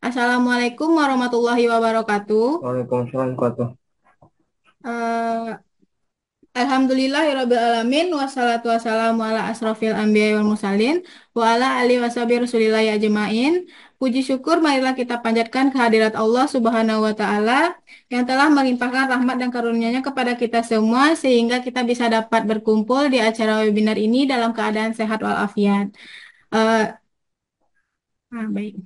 Assalamualaikum warahmatullahi wabarakatuh. Waalaikumsalam warahmatullahi. Eh, Alhamdulillahirabbil alamin wassalatu wassalamu ala asrofil anbiya wal mursalin wa ala alihi washabihi rasulillahi ajmain. Puji syukur marilah kita panjatkan kehadirat Allah Subhanahu wa taala yang telah melimpahkan rahmat dan karunia-Nya kepada kita semua sehingga kita bisa dapat berkumpul di acara webinar ini dalam keadaan sehat walafiat. Eh, Baik.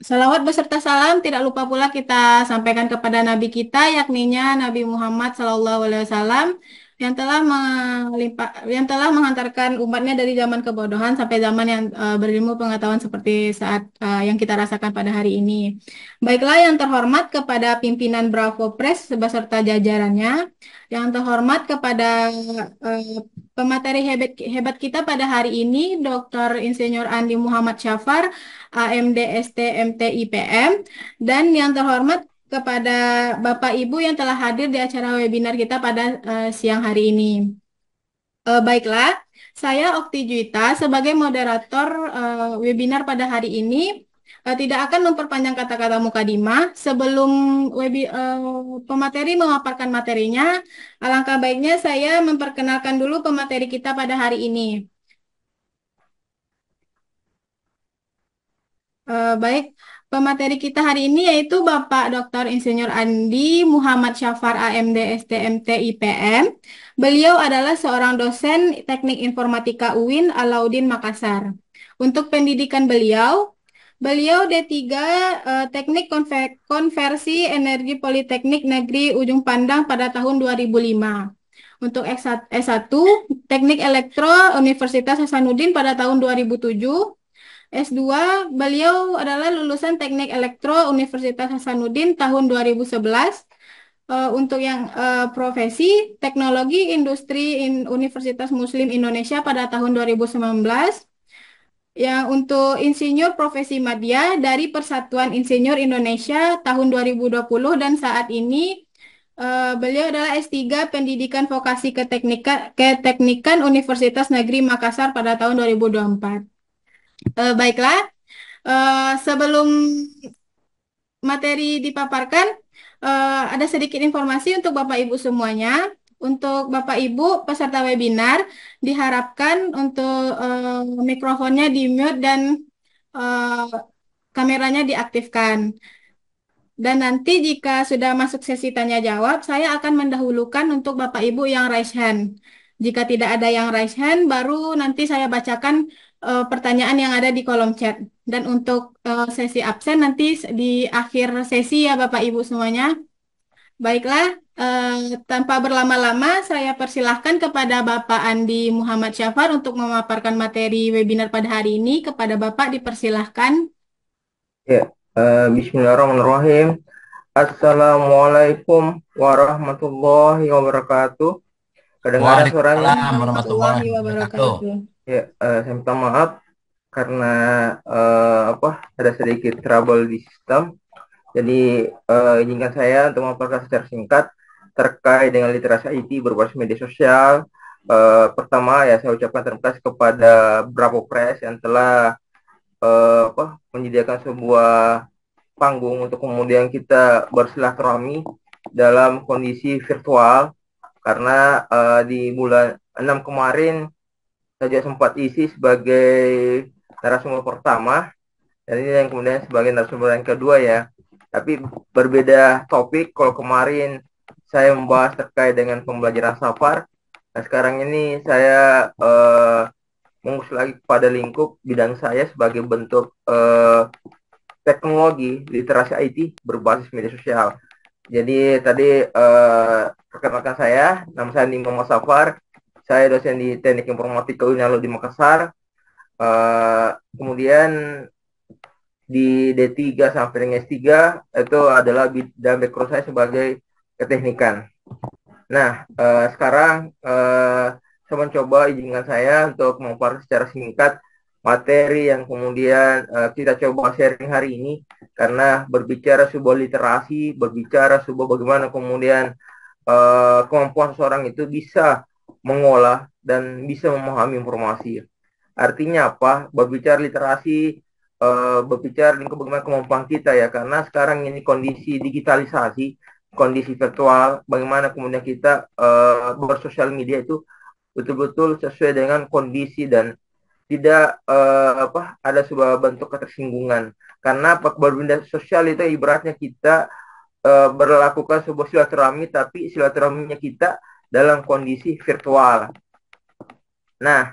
Salawat beserta salam tidak lupa pula kita sampaikan kepada Nabi kita, yakninya Nabi Muhammad SAW yang telah menghantarkan umatnya dari zaman kebodohan sampai zaman yang berilmu pengetahuan seperti saat yang kita rasakan pada hari ini. Baiklah yang terhormat kepada pimpinan Bravo Press beserta jajarannya, yang terhormat kepada eh, pemateri hebat, hebat kita pada hari ini, Dr. Insinyur Andi Muhammad Syafar, AMD ST MT IPM, dan yang terhormat kepada Bapak Ibu yang telah hadir di acara webinar kita pada siang hari ini. Baiklah, saya Okti Juwita sebagai moderator webinar pada hari ini tidak akan memperpanjang kata-kata mukadimah. Sebelum pemateri memaparkan materinya, alangkah baiknya saya memperkenalkan dulu pemateri kita pada hari ini. Baik, pemateri kita hari ini yaitu Bapak Dr. Insinyur Andi Muhammad Syafar AMD STMT IPM. Beliau adalah seorang dosen Teknik Informatika UIN Alauddin Makassar. Untuk pendidikan beliau D3 Teknik Konversi Energi Politeknik Negeri Ujung Pandang pada tahun 2005. Untuk S1 Teknik Elektro Universitas Hasanuddin pada tahun 2007. S2, beliau adalah lulusan Teknik Elektro Universitas Hasanuddin tahun 2011. Untuk yang profesi Teknologi Industri Universitas Muslim Indonesia pada tahun 2019. Yang untuk insinyur profesi madya dari Persatuan Insinyur Indonesia tahun 2020 dan saat ini beliau adalah S3 Pendidikan Vokasi Keteknikan Universitas Negeri Makassar pada tahun 2024. Baiklah, sebelum materi dipaparkan, ada sedikit informasi untuk Bapak Ibu semuanya. Untuk Bapak Ibu peserta webinar, diharapkan untuk mikrofonnya di-mute dan eh, kameranya diaktifkan. Dan nanti jika sudah masuk sesi tanya jawab, saya akan mendahulukan untuk Bapak Ibu yang raise hand. Jika tidak ada yang raise hand, baru nanti saya bacakan pertanyaan yang ada di kolom chat. Dan untuk sesi absen nanti di akhir sesi ya Bapak Ibu semuanya. Baiklah, tanpa berlama-lama saya persilahkan kepada Bapak Andi Muhammad Syafar untuk memaparkan materi webinar pada hari ini. Kepada Bapak dipersilahkan. Ya, Bismillahirrahmanirrahim. Assalamualaikum warahmatullahi wabarakatuh. Kedengaran suaranya? Waalaikumsalam Warahmatullahi warahmatullahi wabarakatuh. wabarakatuh. Ya, saya minta maaf karena ada sedikit trouble di sistem. Jadi izinkan saya untuk memaparkan secara singkat terkait dengan literasi IT berbasis media sosial. Pertama ya saya ucapkan terima kasih kepada Bravo Press yang telah menyediakan sebuah panggung untuk kemudian kita bersilaturahmi dalam kondisi virtual karena di bulan 6 kemarin saja sempat isi sebagai narasumber pertama dan ini yang kemudian sebagai narasumber yang kedua ya. Tapi berbeda topik. Kalau kemarin saya membahas terkait dengan pembelajaran safar, nah sekarang ini saya mengusul lagi kepada lingkup bidang saya sebagai bentuk teknologi literasi IT berbasis media sosial. Jadi tadi perkenalkan saya, nama saya Nimo Safar, saya dosen di Teknik Informatika UIN di Makassar. Kemudian di D3 sampai dengan S3 itu adalah bidang background saya sebagai keteknikan. Nah, sekarang saya mencoba izinkan saya untuk memaparkan secara singkat materi yang kemudian kita coba sharing hari ini karena berbicara sebuah literasi, berbicara sebuah bagaimana kemudian kemampuan seseorang itu bisa mengolah dan bisa memahami informasi. Artinya apa? Berbicara literasi berbicara dengan bagaimana kemampuan kita ya, karena sekarang ini kondisi digitalisasi, kondisi virtual, bagaimana kemudian kita bersosial media itu betul-betul sesuai dengan kondisi dan tidak ada sebuah bentuk ketersinggungan. Karena bermedia sosial itu ibaratnya kita berlakukan sebuah silaturahmi, tapi silaturahminya kita dalam kondisi virtual. Nah,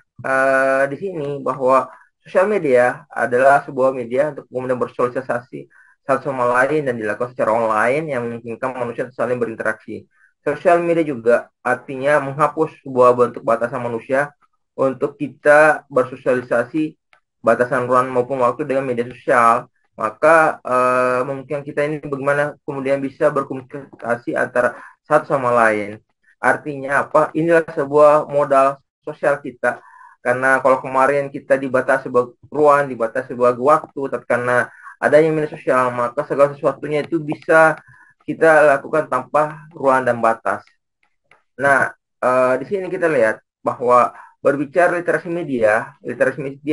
di sini bahwa sosial media adalah sebuah media untuk kemudian bersosialisasi satu sama lain dan dilakukan secara online yang memungkinkan manusia saling berinteraksi. Sosial media juga artinya menghapus sebuah bentuk batasan manusia untuk kita bersosialisasi batasan ruang maupun waktu dengan media sosial. Maka mungkin kita ini bagaimana kemudian bisa berkomunikasi antara satu sama lain. Artinya apa? Inilah sebuah modal sosial kita. Karena kalau kemarin kita dibatasi sebuah ruang, dibatasi sebuah waktu, tapi karena adanya media sosial, maka segala sesuatunya itu bisa kita lakukan tanpa ruang dan batas. Nah, di sini kita lihat bahwa berbicara literasi media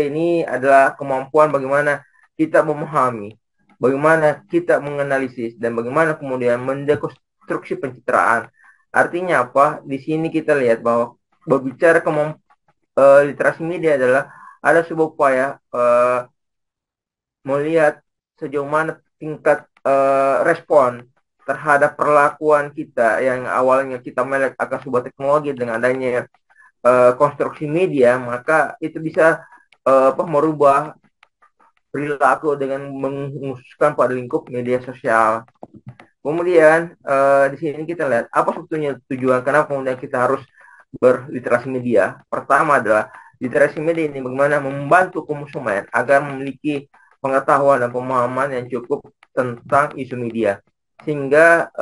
ini adalah kemampuan bagaimana kita memahami, bagaimana kita menganalisis, dan bagaimana kemudian mendekonstruksi pencitraan. Artinya apa? Di sini kita lihat bahwa berbicara literasi media adalah ada sebuah upaya melihat sejauh mana tingkat respon terhadap perlakuan kita yang awalnya kita melihat akan sebuah teknologi dengan adanya konstruksi media, maka itu bisa merubah perilaku dengan mengkhususkan pada lingkup media sosial. Kemudian di sini kita lihat apa sebetulnya tujuan kenapa kemudian kita harus berliterasi media. Pertama adalah literasi media ini bagaimana membantu konsumen agar memiliki pengetahuan dan pemahaman yang cukup tentang isu media, sehingga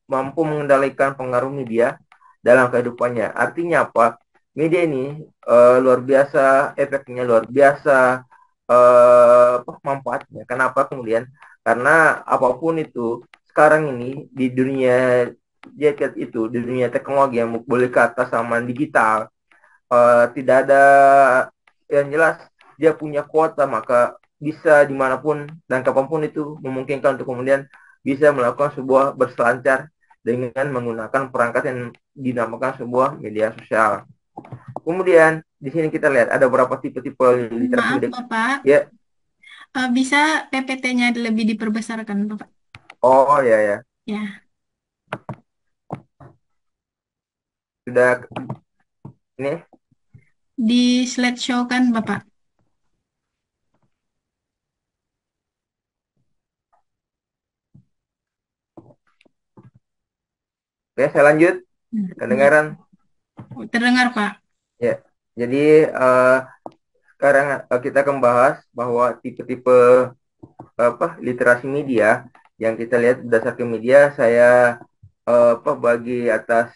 mampu mengendalikan pengaruh media dalam kehidupannya. Artinya apa? Media ini luar biasa efeknya, luar biasa manfaatnya. Kenapa kemudian? Karena apapun itu sekarang ini di dunia jaket itu di dunia teknologi yang boleh ke atas sama digital, tidak ada yang jelas dia punya kuota, maka bisa dimanapun dan kapanpun itu memungkinkan untuk kemudian bisa melakukan sebuah berselancar dengan menggunakan perangkat yang dinamakan sebuah media sosial. Kemudian di sini kita lihat ada beberapa tipe-tipe literasi Maaf, media. Bapak. Ya, Bisa PPT-nya lebih diperbesarkan, Bapak? oh ya ya, Ya, sudah ini. di slideshow kan, Bapak? Oke, saya lanjut. Ya, Kedengaran? terdengar, Pak. Ya. Jadi sekarang kita akan bahas bahwa tipe-tipe literasi media yang kita lihat berdasarkan media. Saya bagi atas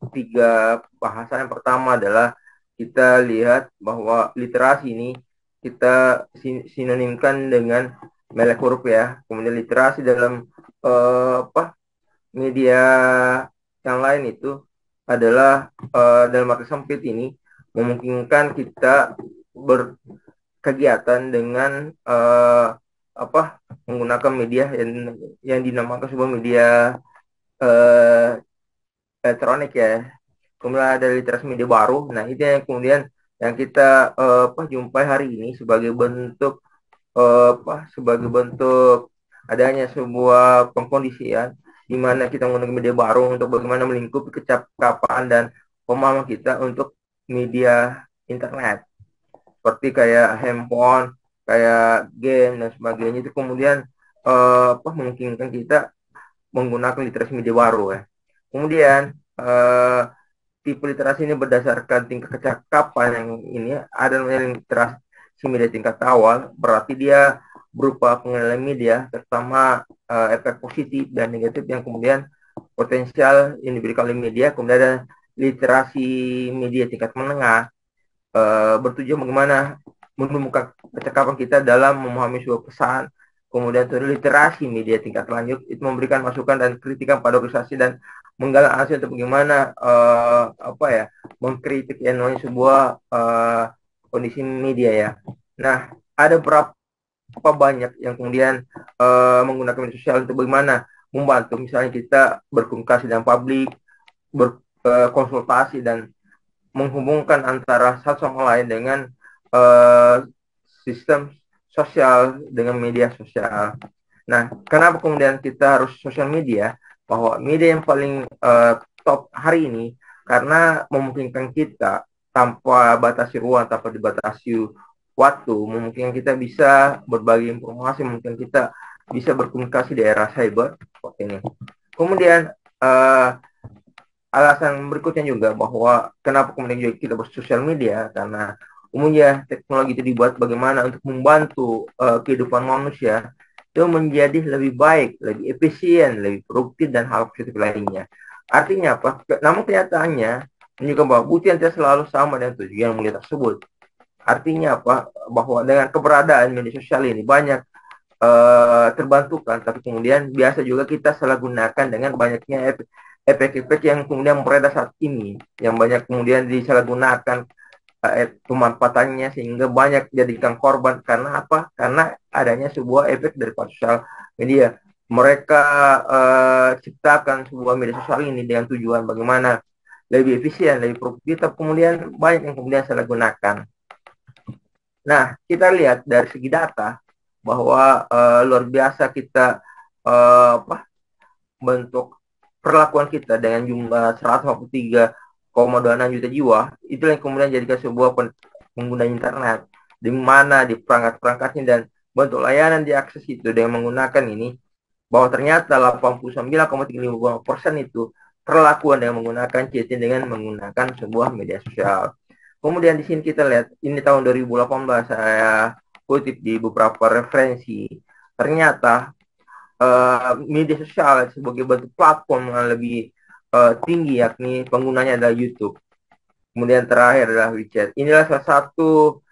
3 bahasan. Yang pertama adalah kita lihat bahwa literasi ini kita sinonimkan dengan melek huruf ya. Kemudian literasi dalam media yang lain itu adalah dalam arti sempit ini memungkinkan kita berkegiatan dengan menggunakan media yang dinamakan sebuah media uh, elektronik ya. Kemudian ada literasi media baru. Nah, itu yang kemudian yang kita jumpai hari ini sebagai bentuk sebagai bentuk adanya sebuah pengkondisian di mana kita menggunakan media baru untuk bagaimana melingkupi kecakapan dan pemahaman kita untuk media internet seperti kayak handphone, kayak game dan sebagainya itu kemudian memungkinkan kita menggunakan literasi media baru ya. Kemudian tipe literasi ini berdasarkan tingkat kecakapan yang ini ada literasi media tingkat awal, berarti dia berupa pengenalan media terutama efek positif dan negatif yang kemudian potensial yang diberikan oleh media. Kemudian ada literasi media tingkat menengah, bertujuan bagaimana menemukan kecakapan kita dalam memahami sebuah pesan. Kemudian itu literasi media tingkat lanjut itu memberikan masukan dan kritikan pada organisasi dan menggalang hasil untuk bagaimana mengkritik yang namanya sebuah kondisi media ya. Nah, ada berapa banyak yang kemudian menggunakan media sosial untuk bagaimana membantu misalnya kita berkomunikasi dengan publik, berkonsultasi dan menghubungkan antara satu sama lain dengan uh, sistem sosial dengan media sosial. Nah, kenapa kemudian kita harus sosial media? Bahwa media yang paling top hari ini karena memungkinkan kita tanpa batasi ruang, tanpa dibatasi waktu, memungkinkan kita bisa berbagi informasi, mungkin kita bisa berkomunikasi di era cyber seperti ini. Kemudian alasan berikutnya juga bahwa kenapa kemudian juga kita bersosial media karena umumnya teknologi itu dibuat bagaimana untuk membantu kehidupan manusia itu menjadi lebih baik, lebih efisien, lebih produktif dan hal positif lainnya. Artinya apa? Namun kenyataannya menunjukkan bahwa bukti yang tidak selalu sama dengan tujuan mulia tersebut. Artinya apa? Bahwa dengan keberadaan media sosial ini banyak terbantukan, tapi kemudian biasa juga kita salah gunakan dengan banyaknya efek-efek yang kemudian beredar saat ini, yang banyak kemudian disalahgunakan pemanfaatannya sehingga banyak jadikan korban karena apa? Karena adanya sebuah efek dari sosial media. Mereka ciptakan sebuah media sosial ini dengan tujuan bagaimana lebih efisien, lebih produktif, tapi kemudian banyak yang kemudian salah gunakan. Nah, kita lihat dari segi data bahwa luar biasa kita bentuk perlakuan kita dengan jumlah 153,26 juta jiwa, itu yang kemudian jadikan sebuah pengguna internet, di mana di perangkat-perangkatnya dan bentuk layanan diakses itu dengan menggunakan ini, bahwa ternyata 89,35% itu perlakuan dengan menggunakan chatting dengan menggunakan sebuah media sosial. Kemudian di sini kita lihat, ini tahun 2018 saya kutip di beberapa referensi, ternyata media sosial sebagai bentuk platform yang lebih tinggi yakni penggunanya adalah YouTube. Kemudian terakhir adalah WeChat. Inilah salah satu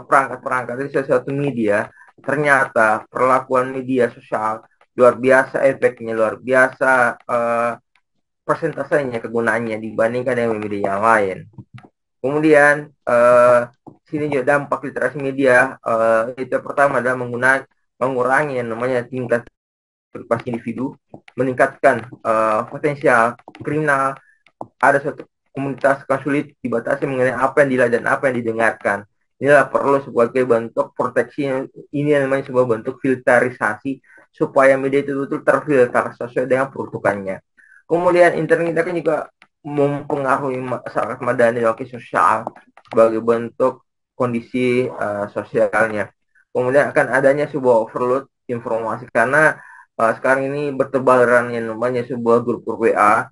perangkat-perangkat dari salah satu media. Ternyata perlakuan media sosial luar biasa efeknya, luar biasa persentasenya kegunaannya dibandingkan dengan media yang lain. Kemudian sini juga dampak literasi media itu pertama adalah mengurangi yang namanya tingkat privasi individu, meningkatkan potensial kriminal. Ada suatu komunitas yang sulit dibatasi mengenai apa yang dilihat dan apa yang didengarkan. Inilah perlu sebagai bentuk proteksi, ini namanya sebuah bentuk filterisasi supaya media itu betul terfilter sesuai dengan peruntukannya. Kemudian internet kan juga mempengaruhi masyarakat madani dan sosial sebagai bentuk kondisi sosialnya. Kemudian akan adanya sebuah overload informasi karena sekarang ini bertebaran yang namanya sebuah grup WA.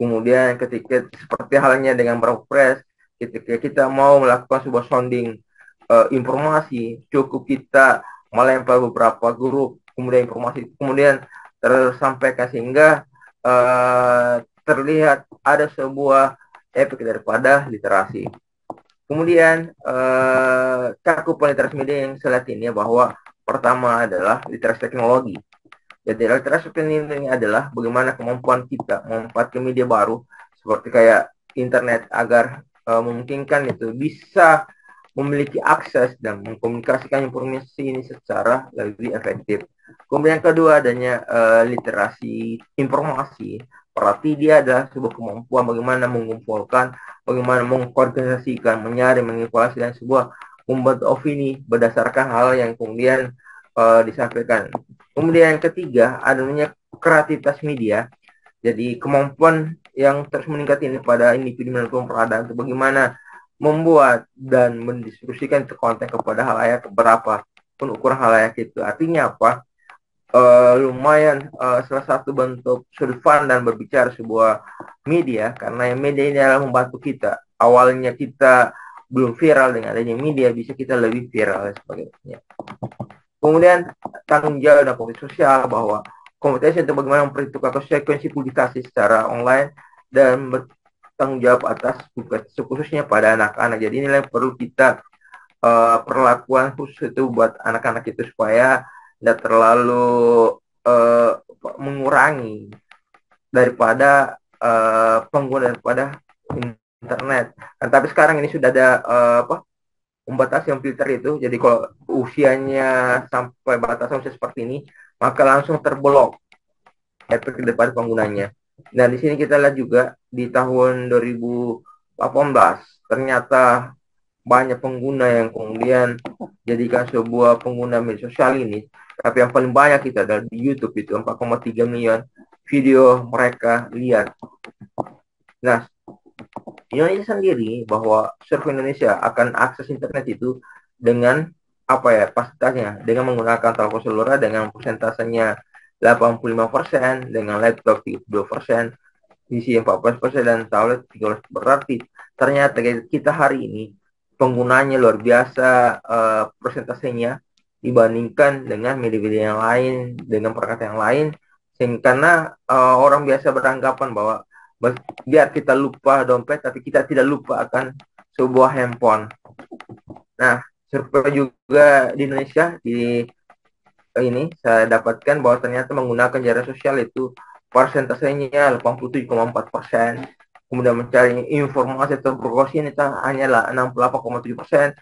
Kemudian ketika seperti halnya dengan Press, ketika kita mau melakukan sebuah sounding informasi, cukup kita melempar beberapa grup, kemudian informasi kemudian tersampaikan sehingga terlihat ada sebuah efek daripada literasi. Kemudian cakupan literasi media yang saya lihat ini bahwa pertama adalah literasi teknologi. Jadi literasi ini adalah bagaimana kemampuan kita memanfaatkan media baru seperti kayak internet agar memungkinkan itu bisa memiliki akses dan mengkomunikasikan informasi ini secara lebih efektif. Kemudian yang kedua adanya literasi informasi. Berarti dia adalah sebuah kemampuan bagaimana mengumpulkan, bagaimana mengkoordinasikan, menyaring, menginformasi dan sebuah membuat opini berdasarkan hal yang kemudian disampaikan. Kemudian yang ketiga adanya kreativitas media. Jadi kemampuan yang terus meningkat ini pada individu melakukan peradaan untuk bagaimana membuat dan mendistribusikan konten kepada halayak berapa pun ukuran halayak itu. Artinya apa? Lumayan salah satu bentuk surfan dan berbicara sebuah media karena yang media ini adalah membantu kita. Awalnya kita belum viral, dengan adanya media bisa kita lebih viral dan sebagainya. Kemudian tanggung jawab dan komite sosial bahwa komite untuk bagaimana memperhitungkan konsekuensi publikasi secara online dan bertanggung jawab atas khususnya pada anak-anak. Jadi inilah yang perlu kita perlakuan khusus itu buat anak-anak itu supaya tidak terlalu mengurangi daripada pengguna daripada internet. Tapi sekarang ini sudah ada membatasi yang filter itu. Jadi kalau usianya sampai batasan usia seperti ini, maka langsung terblok efek daripada penggunanya. Nah, di sini kita lihat juga di tahun 2018 ternyata banyak pengguna yang kemudian jadikan sebuah pengguna media sosial ini. Tapi yang paling banyak kita adalah di YouTube, itu 4,3 miliar video mereka lihat. Nah, Indonesia sendiri bahwa seluruh Indonesia akan akses internet itu dengan apa ya, fasilitasnya dengan menggunakan telepon seluler dengan persentasenya 85%, dengan laptop 32%, PC 14%, dan tablet 13%. Berarti ternyata kita hari ini penggunanya luar biasa persentasenya dibandingkan dengan media-media yang lain, dengan perangkat yang lain, sehingga karena orang biasa beranggapan bahwa biar kita lupa dompet, tapi kita tidak lupa akan sebuah handphone. Nah, survei juga di Indonesia di ini saya dapatkan bahwa ternyata menggunakan jaring sosial itu persentasenya 87,4%. Kemudian mencari informasi atau browsing itu hanyalah 68,7%.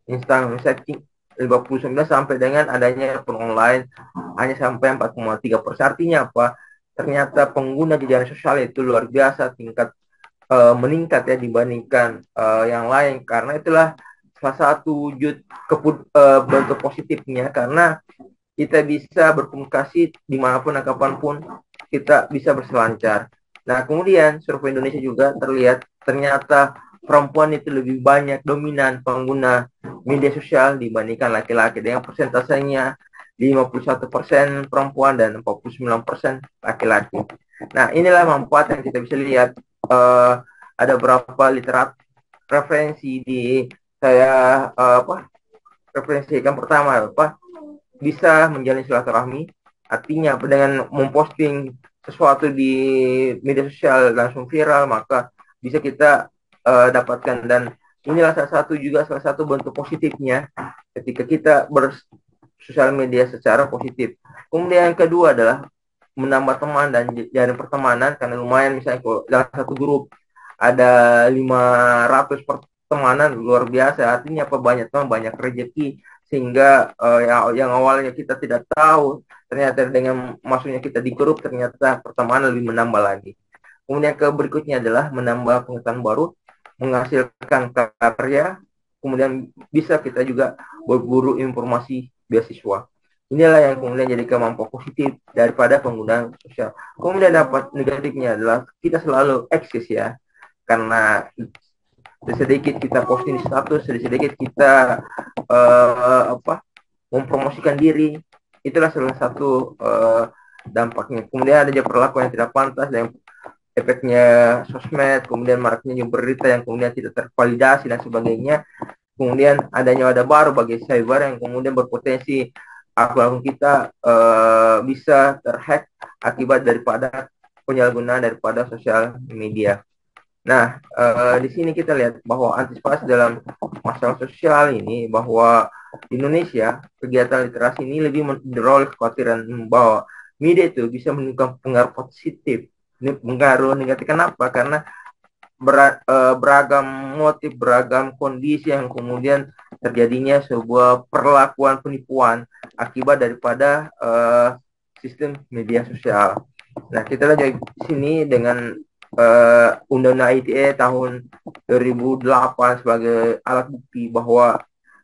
Instan messaging 59, sampai dengan adanya pun online hanya sampai 4,3%. Artinya apa? Ternyata pengguna di jaring sosial itu luar biasa tingkat meningkat ya dibandingkan yang lain, karena itulah salah satu wujud bentuk positifnya, karena kita bisa berkomunikasi dimanapun dan kapanpun kita bisa berselancar. Nah, kemudian survei Indonesia juga terlihat ternyata perempuan itu lebih banyak dominan pengguna media sosial dibandingkan laki-laki, dengan persentasenya 51% perempuan dan 49% laki-laki. Nah, inilah manfaat yang kita bisa lihat. Ada berapa literat referensi di saya referensikan. Pertama apa, bisa menjalin silaturahmi, artinya dengan memposting sesuatu di media sosial langsung viral, maka bisa kita dapatkan. Dan inilah salah satu bentuk positifnya ketika kita bersosial media secara positif. Kemudian yang kedua adalah menambah teman dan jaring pertemanan, karena lumayan misalnya kalau dalam satu grup ada 500 pertemanan, luar biasa. Artinya apa, banyak teman banyak rezeki, sehingga yang awalnya kita tidak tahu, ternyata dengan masuknya kita di grup ternyata pertemanan lebih menambah lagi. Kemudian ke berikutnya adalah menambah pengetahuan baru, menghasilkan karya, kemudian bisa kita juga berburu informasi beasiswa. Inilah yang kemudian jadi manfaat positif daripada penggunaan sosial. Kemudian dapat negatifnya adalah kita selalu eksis ya, karena sedikit kita posting status, sedikit kita mempromosikan diri, itulah salah satu dampaknya. Kemudian ada juga perlakuan yang tidak pantas dan efeknya sosmed, kemudian maraknya berita yang kemudian tidak tervalidasi dan sebagainya. Kemudian adanya wadah baru bagi cyber yang kemudian berpotensi akun kita bisa terhack akibat daripada penyalahgunaan daripada sosial media. Nah, di sini kita lihat bahwa antisipasi dalam masalah sosial ini, bahwa di Indonesia kegiatan literasi ini lebih mendorong kekhawatiran bahwa media itu bisa menimbulkan pengaruh positif, pengaruh negatif. Kenapa? Karena beragam motif, beragam kondisi yang kemudian terjadinya sebuah perlakuan penipuan akibat daripada sistem media sosial. Nah, kita lihat di sini dengan Undang-Undang ITE tahun 2008 sebagai alat bukti bahwa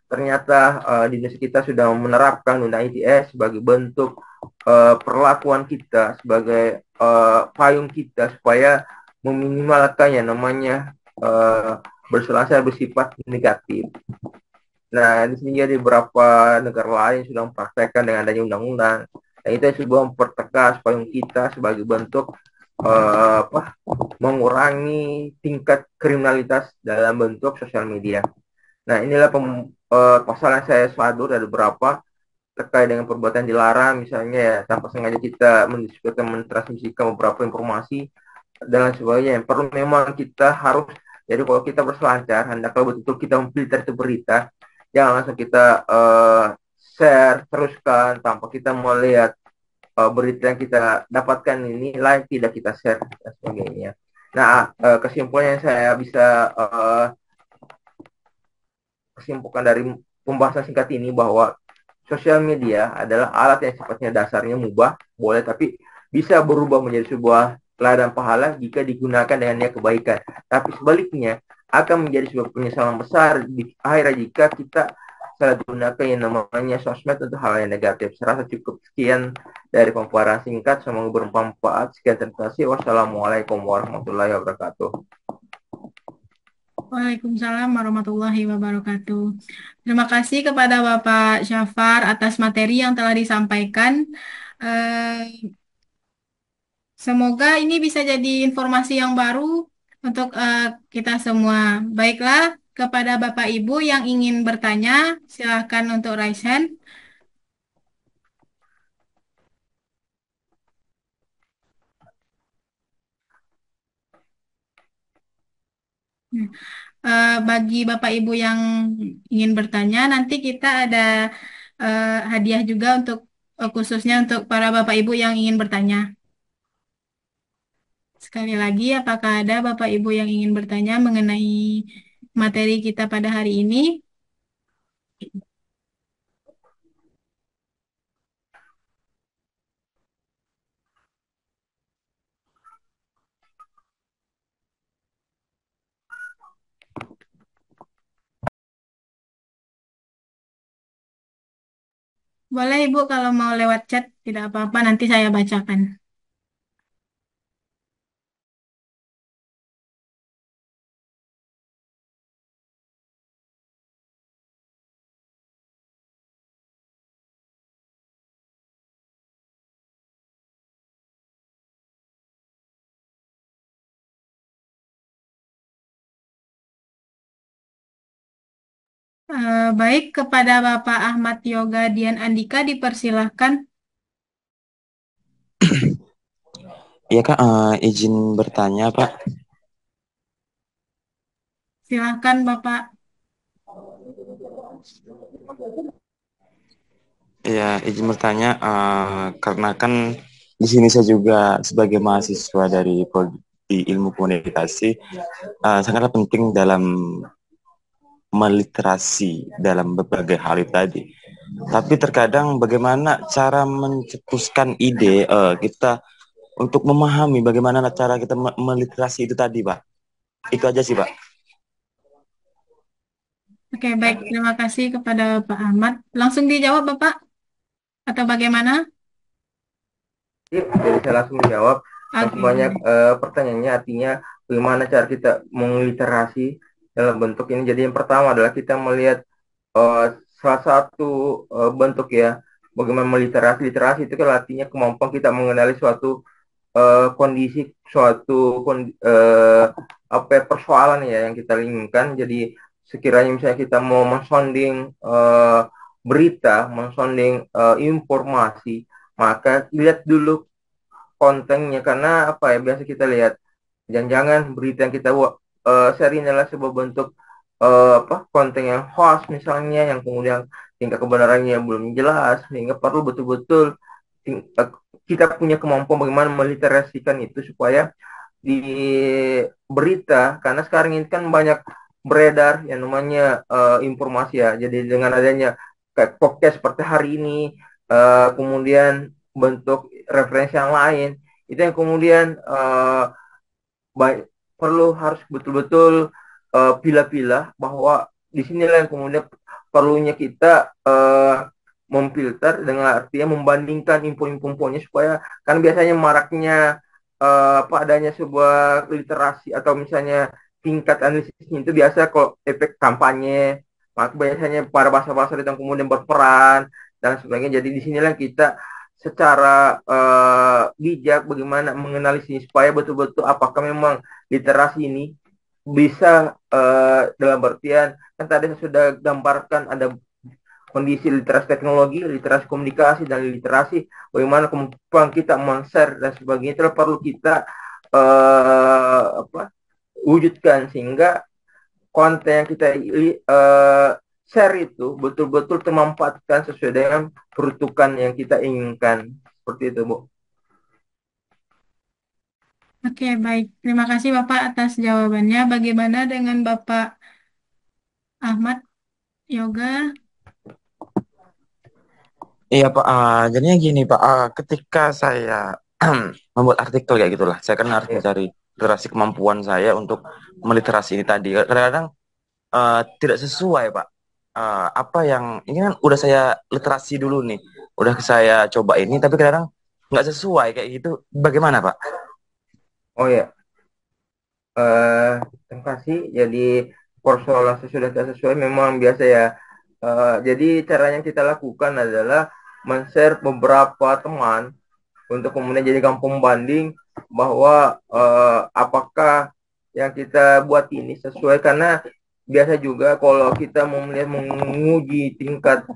ternyata di Indonesia kita sudah menerapkan Undang ITE sebagai bentuk perlakuan kita, sebagai payung kita supaya meminimalkan yang namanya berselancar bersifat negatif. Nah, di sini ada beberapa negara lain sudah mempraktekkan dengan adanya undang-undang. Dan itu sebuah mempertegas payung kita sebagai bentuk mengurangi tingkat kriminalitas dalam bentuk sosial media. Nah, inilah pasal yang saya sadur, ada beberapa terkait dengan perbuatan dilarang, misalnya ya, tanpa sengaja kita mendiskusikan, mentransmisikan beberapa informasi dan lain sebagainya. Yang perlu memang kita harus, jadi kalau kita berselancar, hendaklah betul-betul kita memfilter itu berita, jangan langsung kita share, teruskan tanpa kita melihat berita yang kita dapatkan ini layak tidak kita share dan sebagainya. Nah, kesimpulan yang saya bisa kesimpulkan dari pembahasan singkat ini bahwa sosial media adalah alat yang sifatnya dasarnya mubah, boleh, tapi bisa berubah menjadi sebuah ladang pahala jika digunakan dengan niat kebaikan. Tapi sebaliknya akan menjadi sebuah penyesalan besar di akhirat jika kita salah gunakan yang namanya sosmed untuk hal yang negatif. Saya rasa cukup sekian dari pemaparan singkat. Semoga bermanfaat. Sekian, terima kasih. Wassalamualaikum warahmatullahi wabarakatuh. Waalaikumsalam warahmatullahi wabarakatuh. Terima kasih kepada Bapak Syafar atas materi yang telah disampaikan. Eh, Semoga ini bisa jadi informasi yang baru untuk kita semua. Baiklah, kepada Bapak Ibu yang ingin bertanya, silakan untuk raise hand. Bagi Bapak Ibu yang ingin bertanya, nanti kita ada hadiah juga untuk khususnya untuk para Bapak Ibu yang ingin bertanya. Sekali lagi, apakah ada Bapak Ibu yang ingin bertanya mengenai materi kita pada hari ini? Boleh Ibu kalau mau lewat chat, tidak apa-apa, nanti saya bacakan. Baik, kepada Bapak Ahmad Yoga Dian Andika dipersilahkan. Iya Kak, izin bertanya Pak. Silahkan Bapak. Iya, izin bertanya karena kan di sini saya juga sebagai mahasiswa dari Prodi Ilmu Komunikasi sangatlah penting dalam meliterasi dalam berbagai hal itu tadi. Tapi terkadang bagaimana cara mencetuskan ide kita untuk memahami bagaimana cara kita meliterasi itu tadi, Pak. Itu aja sih, Pak. Oke, baik. Terima kasih kepada Pak Ahmad. Langsung dijawab Bapak, atau bagaimana? Jadi saya langsung menjawab. Masih Oke, banyak baik. pertanyaannya, artinya bagaimana cara kita mengliterasi dalam bentuk ini. Jadi yang pertama adalah kita melihat eh, salah satu bentuk ya, bagaimana meliterasi. Literasi itu kan artinya kemampuan kita mengenali suatu kondisi, suatu apa ya, persoalan ya yang kita inginkan. Jadi sekiranya misalnya kita mau mensonding berita, mensonding informasi, maka lihat dulu kontennya. Karena apa ya, biasa kita lihat jangan-jangan berita yang kita share ini adalah sebuah bentuk apa, konten yang hoax misalnya, yang kemudian tingkat kebenarannya belum jelas, sehingga perlu betul-betul kita punya kemampuan bagaimana meliterasikan itu supaya di berita. Karena sekarang ini kan banyak beredar yang namanya informasi ya. Jadi dengan adanya kayak podcast seperti hari ini, kemudian bentuk referensi yang lain, itu yang kemudian perlu harus betul-betul pilah-pilah bahwa di sinilah yang kemudian perlunya kita memfilter, dengan artinya membandingkan info-infonya, supaya kan biasanya maraknya apa adanya sebuah literasi atau misalnya tingkat analisisnya itu biasa kalau efek kampanye, maka biasanya para bahasa-bahasa itu yang kemudian berperan dan sebagainya. Jadi di sinilah kita secara bijak bagaimana menganalisis supaya betul-betul apakah memang literasi ini bisa dalam artian, kan tadi saya sudah gambarkan ada kondisi literasi teknologi, literasi komunikasi, dan literasi bagaimana kemampuan kita men-share dan sebagainya. Itu perlu kita apa, wujudkan sehingga konten yang kita share itu betul-betul termanfaatkan sesuai dengan peruntukan yang kita inginkan. Seperti itu, Bu. Oke, baik. Terima kasih Bapak atas jawabannya. Bagaimana dengan Bapak Ahmad Yoga? Iya Pak, jadinya gini Pak, ketika saya membuat artikel kayak gitulah, saya kan harus Ya. mencari literasi kemampuan saya untuk meliterasi ini tadi. Kadang-kadang tidak sesuai Pak. Apa yang ini kan udah saya literasi dulu nih, udah saya coba ini, tapi kadang nggak sesuai kayak gitu. Bagaimana Pak? Oh ya, eh terima kasih. Jadi persoalan sesuai tidak sesuai memang biasa ya. Jadi cara yang kita lakukan adalah men-share beberapa teman untuk kemudian jadikan pembanding bahwa apakah yang kita buat ini sesuai, karena biasa juga kalau kita mau melihat menguji tingkat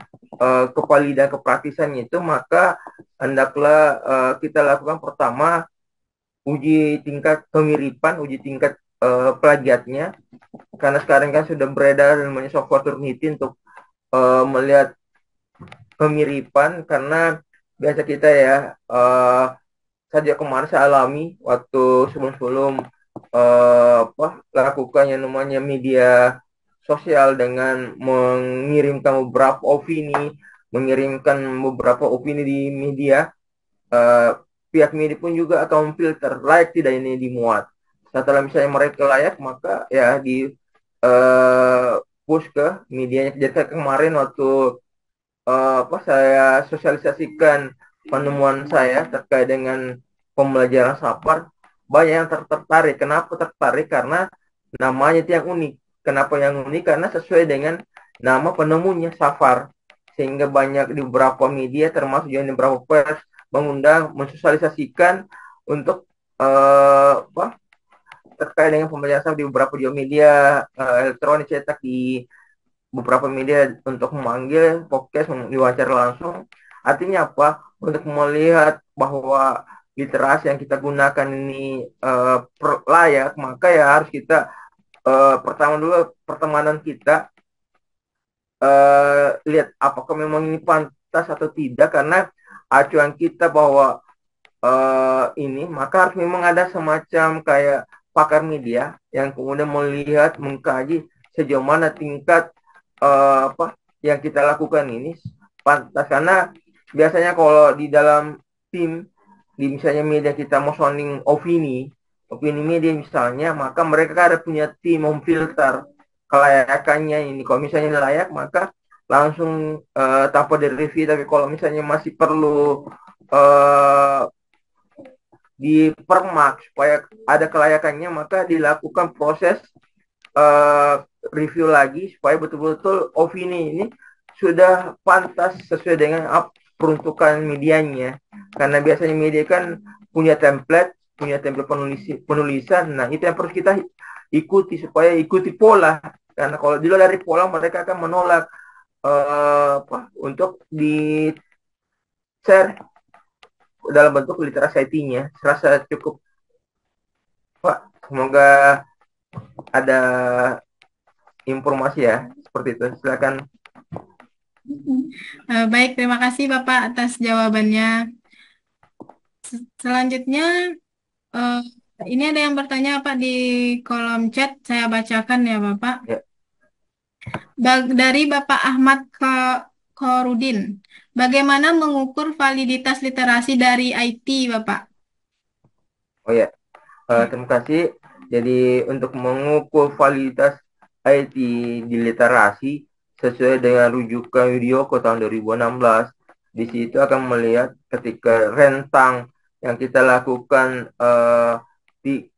kevalidan kepraktisan itu, maka hendaklah kita lakukan pertama uji tingkat kemiripan, uji tingkat plagiatnya, karena sekarang kan sudah beredar namanya software Turnitin untuk melihat kemiripan, karena biasa kita ya saja kemarin saya alami waktu sebelum-sebelum lakukan yang namanya media sosial dengan mengirimkan beberapa opini, mengirimkan beberapa opini di media. eh, Pihak media pun juga akan memfilter layak tidak ini dimuat. Setelah misalnya mereka layak, maka ya di eh, push ke medianya. Jadi kemarin waktu saya sosialisasikan penemuan saya terkait dengan pembelajaran Sapar, banyak yang tertarik. Kenapa tertarik? Karena namanya itu yang unik. Kenapa yang unik? Karena sesuai dengan nama penemunya, Safar. Sehingga banyak di beberapa media, termasuk juga di beberapa pers, mengundang, mensosialisasikan untuk terkait dengan pembelajaran Safar di beberapa juga media elektronik cetak, di beberapa media untuk memanggil podcast, diwawancara langsung. Artinya apa? Untuk melihat bahwa literasi yang kita gunakan ini layak, maka ya harus kita pertama dulu pertemanan kita lihat apakah memang ini pantas atau tidak, karena acuan kita bahwa ini, maka harus memang ada semacam kayak pakar media yang kemudian melihat, mengkaji sejauh mana tingkat yang kita lakukan ini pantas. Karena biasanya kalau di dalam tim, di misalnya media kita mau sounding opini media misalnya, maka mereka kan ada punya tim memfilter kelayakannya ini. Kalau misalnya layak, maka langsung tanpa direview. Tapi kalau misalnya masih perlu uh, dipermak supaya ada kelayakannya, maka dilakukan proses review lagi supaya betul-betul opini ini sudah pantas sesuai dengan peruntukan medianya. Karena biasanya media kan punya template penulisan. Nah, itu yang perlu kita ikuti supaya ikuti pola. Karena kalau di luar dari pola, mereka akan menolak untuk di share dalam bentuk literasi IT-nya. Serasa cukup, Pak. Semoga ada informasi ya seperti itu. Silakan. Baik, terima kasih Bapak atas jawabannya. Selanjutnya, eh, ini ada yang bertanya Pak di kolom chat, saya bacakan ya Bapak. Ya. Dari Bapak Ahmad Korudin, bagaimana mengukur validitas literasi dari IT Bapak? Oh ya, terima kasih. Jadi untuk mengukur validitas IT di literasi sesuai dengan rujukan Widyoko tahun 2016, di situ akan melihat ketika rentang yang kita lakukan di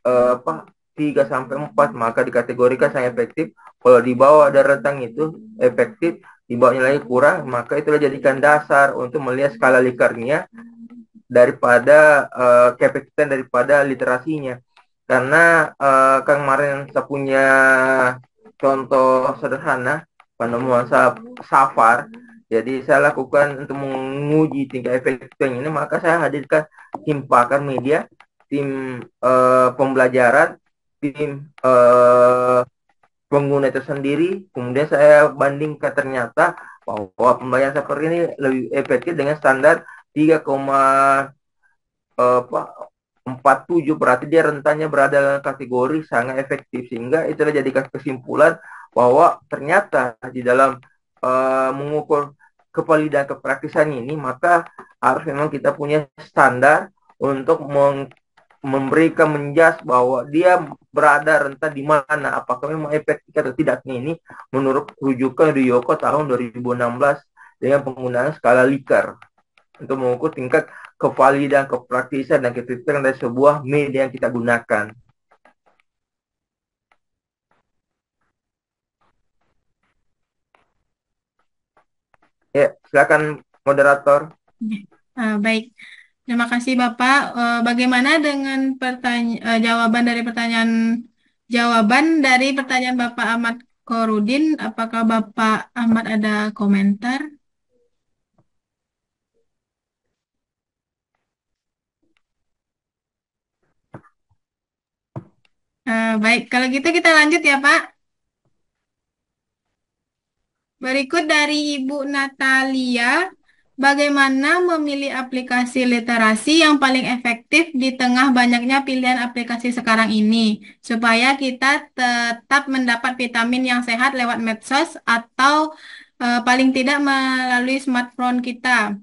3 sampai 4, maka dikategorikan sangat efektif. Kalau di bawah ada rentang itu efektif, di bawahnya lagi kurang, maka itulah jadikan dasar untuk melihat skala Likert-nya daripada keefektifan daripada literasinya. Karena kemarin saya punya contoh sederhana penemuan Safar. Jadi saya lakukan untuk menguji tingkat efektifnya ini, maka saya hadirkan tim pakar media, tim pembelajaran, tim pengguna itu sendiri. Kemudian saya bandingkan, ternyata bahwa pembelajaran seperti ini lebih efektif dengan standar 3,47, berarti dia rentannya berada dalam kategori sangat efektif. Sehingga itu jadikan kesimpulan bahwa ternyata di dalam mengukur kevalidan kepraktisan ini, maka harus memang kita punya standar untuk memberikan menjas bahwa dia berada rentan di mana, apakah memang efektif atau tidaknya ini menurut rujukan Ryoko tahun 2016 dengan penggunaan skala Likert untuk mengukur tingkat kevalidan, kepraktisan, dan kekritikan dari sebuah media yang kita gunakan. Ya, silakan moderator. Baik, terima kasih Bapak. Bagaimana dengan jawaban dari pertanyaan Bapak Ahmad Korudin? Apakah Bapak Ahmad ada komentar? Baik, kalau gitu kita lanjut ya Pak. Berikut dari Ibu Natalia, bagaimana memilih aplikasi literasi yang paling efektif di tengah banyaknya pilihan aplikasi sekarang ini, supaya kita tetap mendapat vitamin yang sehat lewat medsos atau paling tidak melalui smartphone kita,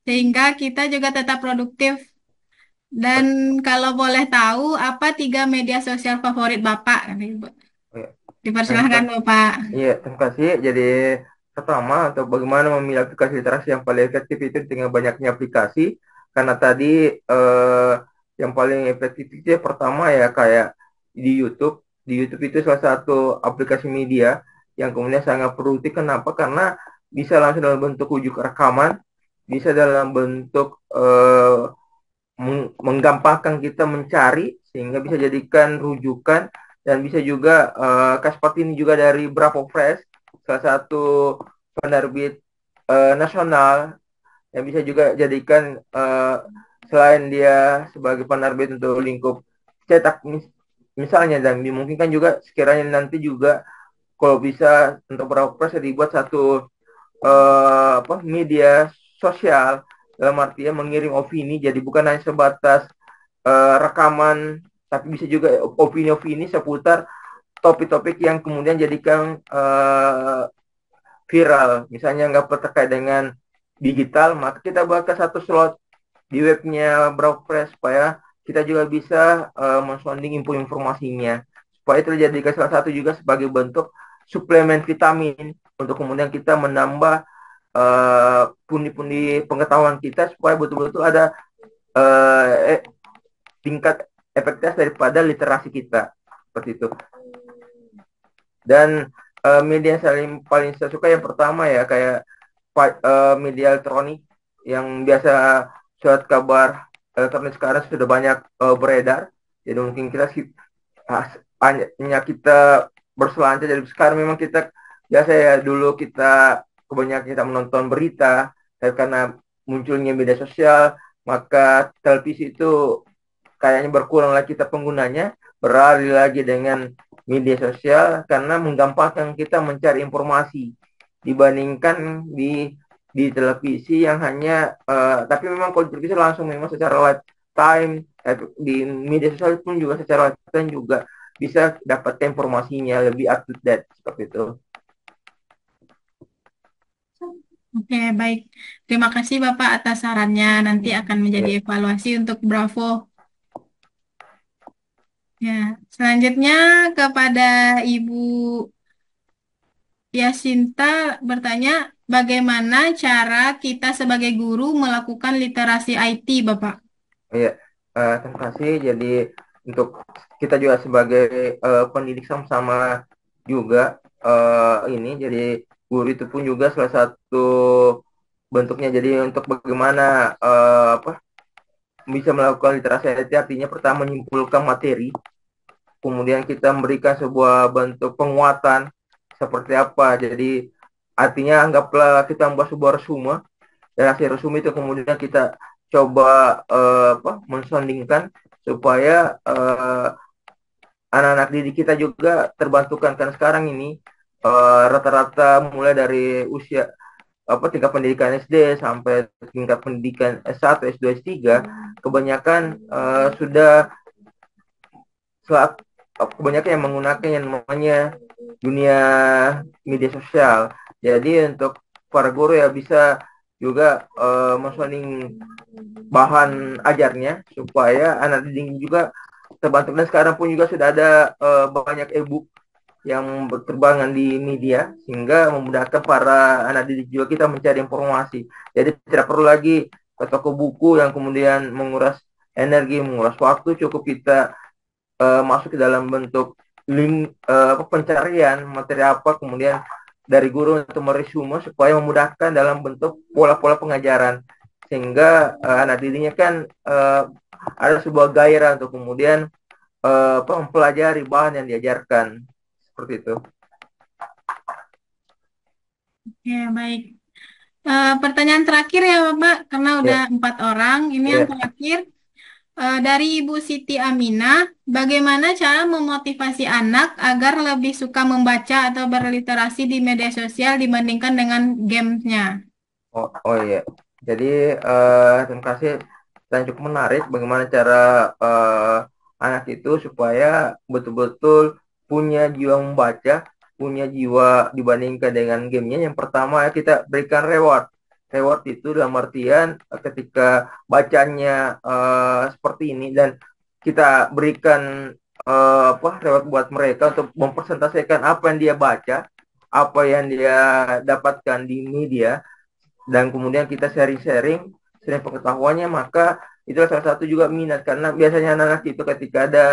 sehingga kita juga tetap produktif. Dan kalau boleh tahu, apa 3 media sosial favorit Bapak? Ibu? Dipersilahkan Bapak. Iya, terima kasih. Jadi pertama, untuk bagaimana memilih aplikasi literasi yang paling efektif itu dengan banyaknya aplikasi. Karena tadi yang paling efektif itu pertama ya kayak di YouTube. Di YouTube itu salah satu aplikasi media yang kemudian sangat produktif. Kenapa? Karena bisa langsung dalam bentuk ujuk rekaman, bisa dalam bentuk menggampangkan kita mencari sehingga bisa jadikan rujukan, dan bisa juga seperti ini juga dari Bravo Press, salah satu penerbit nasional yang bisa juga jadikan selain dia sebagai penerbit untuk lingkup cetak misalnya, dan dimungkinkan juga sekiranya nanti juga kalau bisa untuk Bravo Press dibuat satu media sosial, dalam artian mengirim opini, jadi bukan hanya sebatas rekaman, tapi bisa juga opini-opini seputar topik-topik yang kemudian jadikan viral. Misalnya nggak terkait dengan digital, maka kita buatkan satu slot di webnya Browpress supaya kita juga bisa mensonding info informasinya, supaya itu dijadikan salah satu juga sebagai bentuk suplemen vitamin untuk kemudian kita menambah pundi-pundi pengetahuan kita supaya betul-betul ada tingkat efektivitas daripada literasi kita, seperti itu. Dan media yang paling saya suka yang pertama ya kayak media elektronik yang biasa surat kabar elektronik sekarang sudah banyak beredar. Jadi mungkin kita hanya kita berselancar. Jadi sekarang memang kita biasa ya, dulu kita kebanyakan kita menonton berita, tapi karena munculnya media sosial maka televisi itu kayaknya berkurang lagi kita penggunanya, beralih lagi dengan media sosial karena menggampangkan kita mencari informasi dibandingkan di televisi yang hanya tapi memang kalau televisi langsung memang secara live time, di media sosial pun juga secara live time juga bisa dapat informasinya lebih up to date, seperti itu. Oke, baik. Terima kasih Bapak atas sarannya. Nanti akan menjadi evaluasi untuk Bravo. Ya, selanjutnya kepada Ibu Yasinta bertanya, bagaimana cara kita sebagai guru melakukan literasi IT, Bapak? Iya, terima kasih. Jadi untuk kita juga sebagai pendidik sama-sama juga ini, jadi guru itu pun juga salah satu bentuknya. Jadi untuk bagaimana bisa melakukan literasi IT, artinya pertama menyimpulkan materi, kemudian kita memberikan sebuah bentuk penguatan seperti apa. Jadi artinya anggaplah kita membuat sebuah resume, dan hasil resume itu kemudian kita coba mensondingkan supaya anak-anak didik kita juga terbantukan. Karena sekarang ini rata-rata mulai dari usia tingkat pendidikan SD sampai tingkat pendidikan S1, S2, S3 kebanyakan sudah kebanyakan yang menggunakan yang namanya dunia media sosial. Jadi untuk para guru ya bisa juga mensoning bahan ajarnya supaya anak didik juga terbantu. Dan sekarang pun juga sudah ada banyak e-book yang berterbangan di media sehingga memudahkan para anak didik juga kita mencari informasi. Jadi tidak perlu lagi ke toko buku yang kemudian menguras energi, menguras waktu. Cukup kita masuk ke dalam bentuk link pencarian materi apa, kemudian dari guru untuk meresume supaya memudahkan dalam bentuk pola-pola pengajaran, sehingga anak didiknya kan ada sebuah gairah untuk kemudian mempelajari bahan yang diajarkan seperti itu. Oke, baik. Pertanyaan terakhir ya Bapak, karena udah Ya, 4 orang. Ini yang ya. terakhir dari Ibu Siti Aminah, bagaimana cara memotivasi anak agar lebih suka membaca atau berliterasi di media sosial dibandingkan dengan gamenya? Oh iya. Jadi terima kasih dan cukup menarik bagaimana cara anak itu supaya betul-betul punya jiwa membaca, punya jiwa dibandingkan dengan gamenya. Yang pertama kita berikan reward. Reward itu dalam artian ketika bacanya seperti ini dan kita berikan reward buat mereka untuk mempresentasikan apa yang dia baca, apa yang dia dapatkan di media, dan kemudian kita sharing-sharing sering pengetahuannya, maka itu salah satu juga minat. Karena biasanya anak-anak itu ketika ada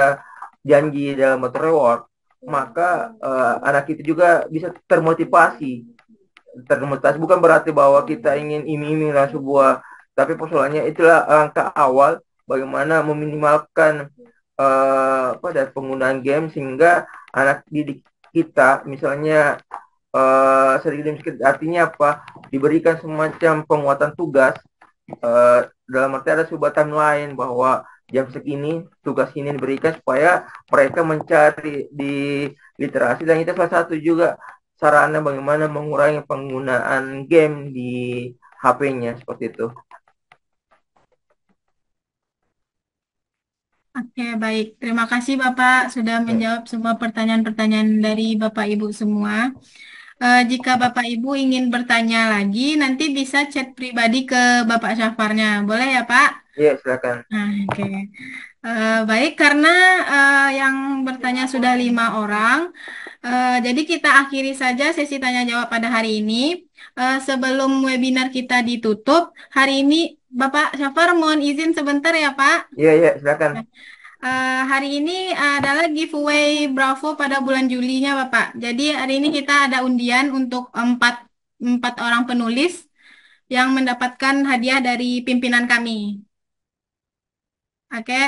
janji dalam bentuk reward, maka anak itu juga bisa termotivasi. Bukan berarti bahwa kita ingin iming-iming dalam sebuah, tapi persoalannya itulah langkah awal bagaimana meminimalkan dari penggunaan game, sehingga anak didik kita misalnya sedikit demi sedikit, artinya apa, diberikan semacam penguatan tugas, dalam arti ada sebuah timeline bahwa jam segini tugas ini diberikan supaya mereka mencari di literasi. Dan itu salah satu juga sarana bagaimana mengurangi penggunaan game di HP-nya seperti itu. Oke, baik. Terima kasih Bapak sudah Ya, menjawab semua pertanyaan-pertanyaan dari Bapak Ibu semua. Jika Bapak Ibu ingin bertanya lagi, nanti bisa chat pribadi ke Bapak Syafarnya. Boleh ya, Pak? ya silakan. Nah, oke. Baik, karena yang bertanya sudah 5 orang, jadi kita akhiri saja sesi tanya jawab pada hari ini. Sebelum webinar kita ditutup, hari ini Bapak Syafar mohon izin sebentar ya, Pak. Iya, iya, silakan. Hari ini adalah giveaway Bravo pada bulan Julinya, Bapak. Jadi hari ini kita ada undian untuk empat orang penulis yang mendapatkan hadiah dari pimpinan kami. Oke,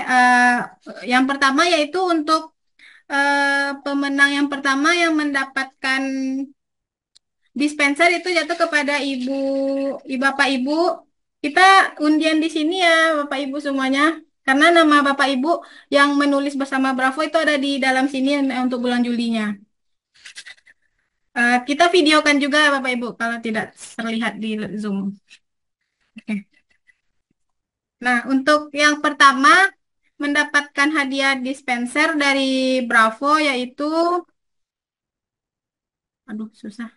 yang pertama yaitu untuk pemenang yang pertama yang mendapatkan dispenser itu jatuh kepada Bapak Ibu. Kita undian di sini ya, Bapak Ibu semuanya. Karena nama Bapak Ibu yang menulis bersama Bravo itu ada di dalam sini untuk bulan Julinya. Kita videokan juga Bapak Ibu kalau tidak terlihat di Zoom. Oke. Nah, untuk yang pertama mendapatkan hadiah dispenser dari Bravo yaitu, aduh susah.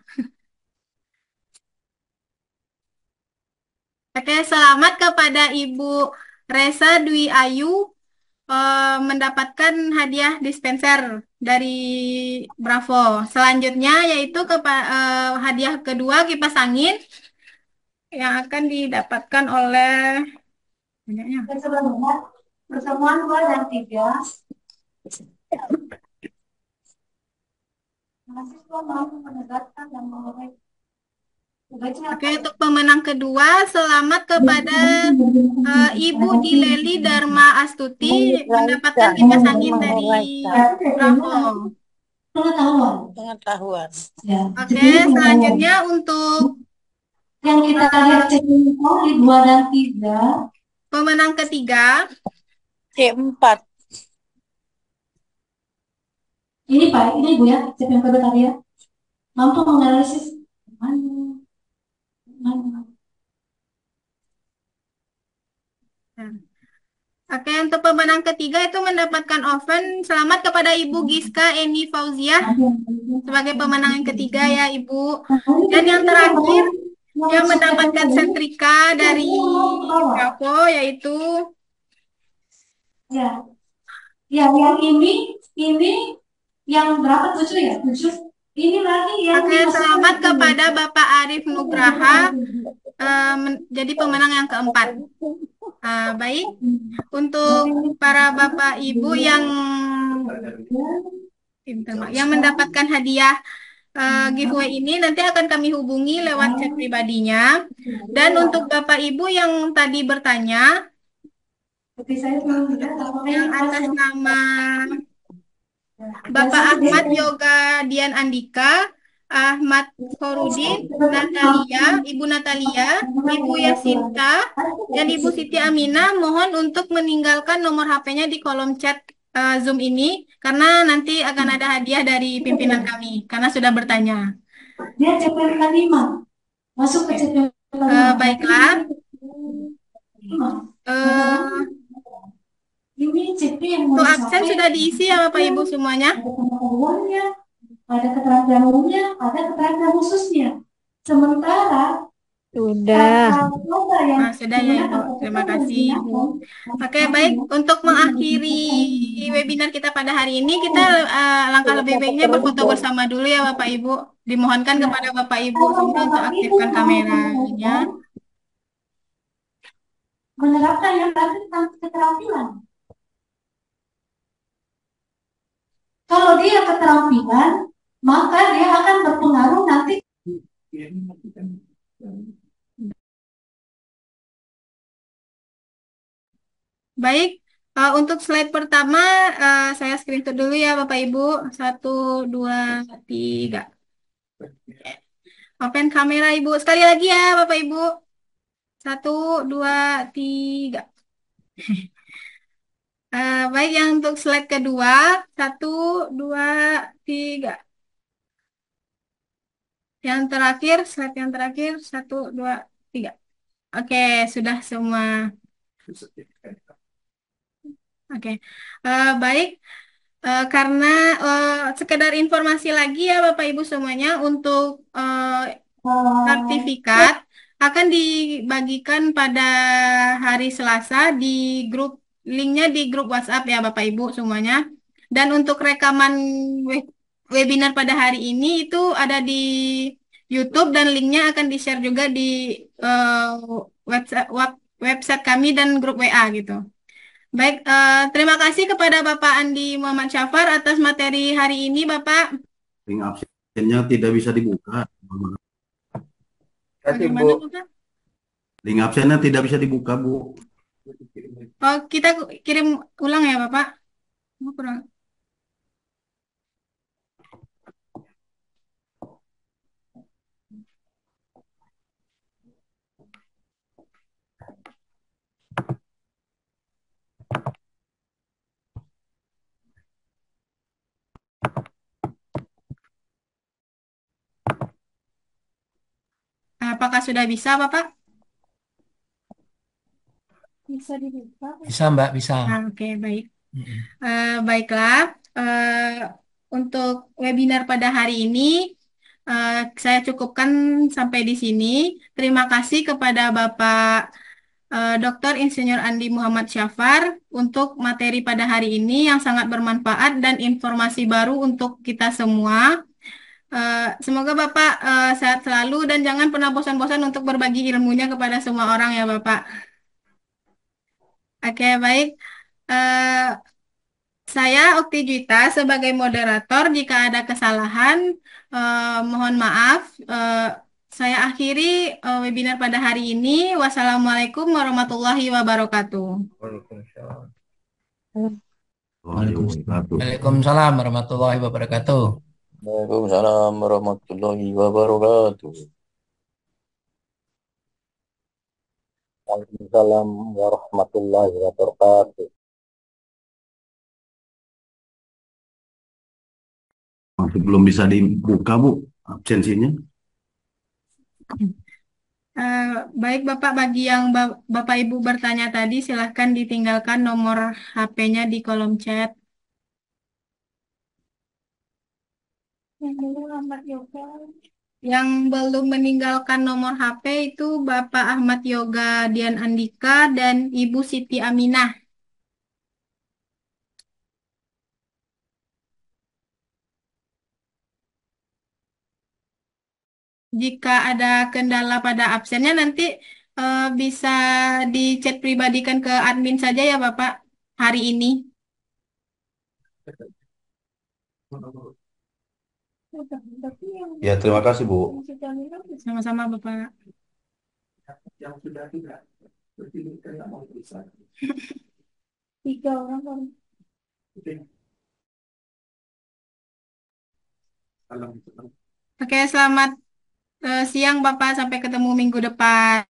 Oke, selamat kepada Ibu Resa Dwi Ayu mendapatkan hadiah dispenser dari Bravo. Selanjutnya yaitu hadiah kedua kipas angin yang akan didapatkan oleh banyaknya. Dan sebelumnya, pertemuan 2 dan 3, mahasiswa mampu menegakkan dan mengurai. Oke, untuk pemenang kedua, selamat kepada Ibu Dileli Dharma Astuti mendapatkan kipas angin dari Bravo. Pengetahuan. Ya. Oke, selanjutnya untuk yang kita lihat di 2 dan 3, pemenang ketiga, C4. Ini Pak, ini Bu ya, siapa yang kedua tadi ya. Mampu menganalisis mana. Oke, untuk pemenang ketiga itu mendapatkan oven. Selamat kepada Ibu Giska Eni Fauziah sebagai pemenang yang ketiga ya Ibu. Dan yang terakhir Yang mendapatkan setrika dari Bravo yaitu Ya, ya, yang ini yang berapa, 7 ya? 7. Ini lagi yang Oke, dimasukkan selamat ke sini. kepada Bapak Arif Nugraha, jadi pemenang yang keempat. Baik, untuk para Bapak Ibu yang mendapatkan hadiah giveaway ini nanti akan kami hubungi lewat chat pribadinya. Dan untuk Bapak Ibu yang tadi bertanya, Oke, saya belum lihat apakah yang ini pas atas yang nama yang Bapak satu Ahmad biasanya. Yoga Dian Andika, Ahmad Horudin, Natalia, Ibu Natalia, Ibu Yasinta, dan Ibu Siti Aminah, mohon untuk meninggalkan nomor HP-nya di kolom chat Zoom ini, karena nanti akan ada hadiah dari pimpinan kami, karena sudah bertanya. Dia CPNK 5. Masuk ke Oke. CPNK 5. Berarti Baiklah. ini 5. Eh, Ini CP yang mau untuk absen disampaikan. sudah diisi ya Bapak Ibu semuanya? Ada pengetahuannya, ada keterampilan umumnya, ada keterampilan khususnya. Sementara Sudah. coba yang Sudah ya Ibu. menggunakan Terima komputer yang kasih Ibu. digunakan, Oke, baik. Untuk mengakhiri webinar kita pada hari ini, kita langkah lebih baiknya berfoto bersama dulu ya Bapak Ibu. Dimohonkan Nah, kepada Bapak Ibu kalau semua untuk Bapak Ibu aktifkan mau kameranya. menerapkan yang tadi tentang keterampilan. Kalau dia keterampilan, maka dia akan berpengaruh nanti. Baik, untuk slide pertama saya screenshot dulu ya Bapak Ibu. 1, 2, 3. Open kamera Ibu. Sekali lagi ya Bapak Ibu. 1, 2, 3. Baik, yang untuk slide kedua. 1, 2, 3. Yang terakhir, slide yang terakhir. 1, 2, 3. Oke, sudah semua. Oke, baik. Karena sekedar informasi lagi ya Bapak Ibu semuanya, untuk sertifikat akan dibagikan pada hari Selasa di grup, linknya di grup WhatsApp ya Bapak Ibu semuanya. Dan untuk rekaman webinar pada hari ini itu ada di YouTube dan linknya akan di-share juga di website kami dan grup WA gitu. Baik, terima kasih kepada Bapak Andi Muhammad Syafar atas materi hari ini, Bapak. Link absennya tidak bisa dibuka. Kasih Bu. Bagaimana, Bapak? Link absennya tidak bisa dibuka, Bu. Oh, kita kirim ulang ya, Bapak? Oh, kurang. Apakah sudah bisa, Bapak? Bisa dibuka. Bisa, Mbak, bisa. Oke, baik. Baiklah, untuk webinar pada hari ini saya cukupkan sampai di sini. Terima kasih kepada Bapak Dr. Insinyur Andi Muhammad Syafar untuk materi pada hari ini yang sangat bermanfaat dan informasi baru untuk kita semua. Semoga Bapak sehat selalu dan jangan pernah bosan-bosan untuk berbagi ilmunya kepada semua orang ya Bapak. Oke, baik. Eh, Saya Okti Juwita sebagai moderator. Jika ada kesalahan, mohon maaf. Saya akhiri webinar pada hari ini. Wassalamualaikum warahmatullahi wabarakatuh. Waalaikumsalam. Waalaikumsalam warahmatullahi wabarakatuh. Waalaikumsalam warahmatullahi wabarakatuh. Waalaikumsalam warahmatullahi wabarakatuh. Masih belum bisa dibuka, Bu, absensinya. Baik Bapak, bagi yang Bapak Ibu bertanya tadi, silahkan ditinggalkan nomor HP-nya di kolom chat. Yang dulu Ahmad Yoga. Yang belum meninggalkan nomor HP itu Bapak Ahmad Yoga Dian Andika dan Ibu Siti Aminah. Jika ada kendala pada absennya nanti bisa di chat pribadikan ke admin saja ya Bapak hari ini. Ya, terima kasih, Bu. Sama-sama Bapak. Tiga orang kan. Oke, selamat siang Bapak. Sampai ketemu minggu depan.